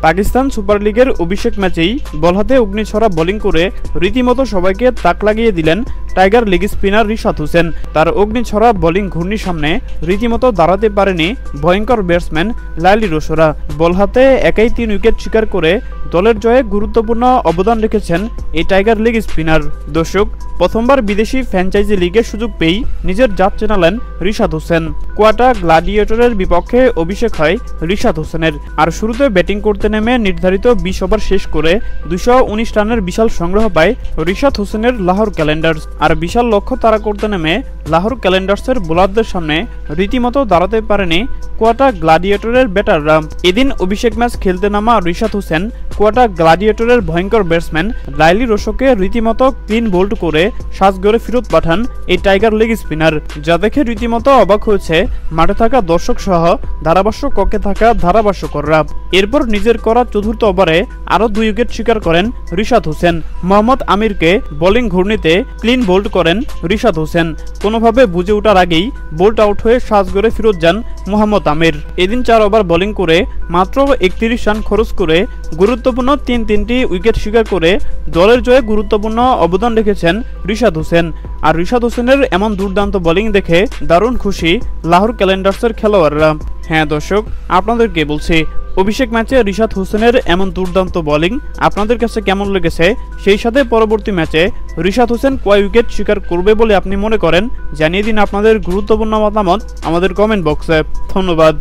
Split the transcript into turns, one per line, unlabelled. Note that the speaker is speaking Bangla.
পাকিস্তান সুপার লিগের অভিষেক ম্যাচেই বল হাতে অগ্নিছড়া বোলিং করে রীতিমতো সবাইকে তাক লাগিয়ে দিলেন tiger leg spinner Rishad Hossain. তার অগ্নিছড়া বোলিং ঘূর্ণির সামনে রীতিমতো দাঁড়াতে পারেনি ভয়ঙ্কর ব্যাটসম্যান লাইলি রোসরা। বল হাতে একাই 3 উইকেট শিকার করে দলের জয়ে গুরুত্বপূর্ণ অবদান রেখেছেন এই টাইগার লেগ স্পিনার। দর্শক, প্রথমবার বিদেশি ফ্র্যাঞ্চাইজি লিগের সুযোগ পেয়েই নিজের জাত চেনালেন রিশাদ হোসেন। কোয়াটা গ্লাডিয়েটরের বিপক্ষে অভিষেক হয় রিশাদ হোসেনের। আর শুরুতে ব্যাটিং করতে নেমে নির্ধারিত 20 ওভার শেষ করে 219 রানের বিশাল সংগ্রহ পায় রিশাদ হোসেনের লাহোর ক্যালেন্ডার্স। আর বিশাল লক্ষ্য তাড়া করতে নেমে লাহোর ক্যালেন্ডার্সের বোলারদের সামনে রীতিমতো দাঁড়াতে পারেনি কোয়াটা গ্লাডিয়েটরের ব্যাটাররা। এদিন অভিষেক ম্যাচ খেলতে নামা রিশাদ হোসেন কোয়াটা গ্লাডিয়েটরের ভয়ঙ্কর ব্যাটসম্যান লাইলি রোসোকে রীতিমতো ক্লিন বোল্ড করে সাজঘরে ফেরত পাঠান এই টাইগার লেগ স্পিনার, যা দেখে রীতিমতো অবাক হয়েছে মাঠে থাকা দর্শক সহ ধারাভাষ্য কক্ষে থাকা ধারাভাষ্যকররা। এরপর নিজের করা চতুর্থ ওভারে আরও 2 উইকেট শিকার করেন রিশাদ হোসেন। মোহাম্মদ আমিরকে বোলিং ঘূর্ণিতে ক্লিন বোল্ড করেন রিশাদ হোসেন। কোনোভাবে বুঝে ওঠার আগেই বোল্ড আউট হয়ে সাজঘরে ফেরত যান মোহাম্মদ আমির। এদিন 4 ওভার বোলিং করে মাত্র 31 রান খরচ করে গুরুত্বপূর্ণ 3টি উইকেট শিকার করে দলের জয়ে গুরুত্বপূর্ণ অবদান রেখেছেন রিশাদ হোসেন। আর রিশাদ হোসেনের এমন দুর্দান্ত বোলিং দেখে দারুণ খুশি লাহোর ক্যালেন্ডার্সের খেলোয়াড়রা। হ্যাঁ দর্শক, আপনাদেরকে বলছি, অভিষেক ম্যাচে রিশাদ হোসেনের এমন দুর্দান্ত বোলিং আপনাদের কাছে কেমন লেগেছে? সেই সাথে পরবর্তী ম্যাচে রিশাদ হোসেন কয় উইকেট শিকার করবে বলে আপনি মনে করেন? জানিয়ে দিন আপনাদের গুরুত্বপূর্ণ মতামত আমাদের কমেন্ট বক্সে। ধন্যবাদ।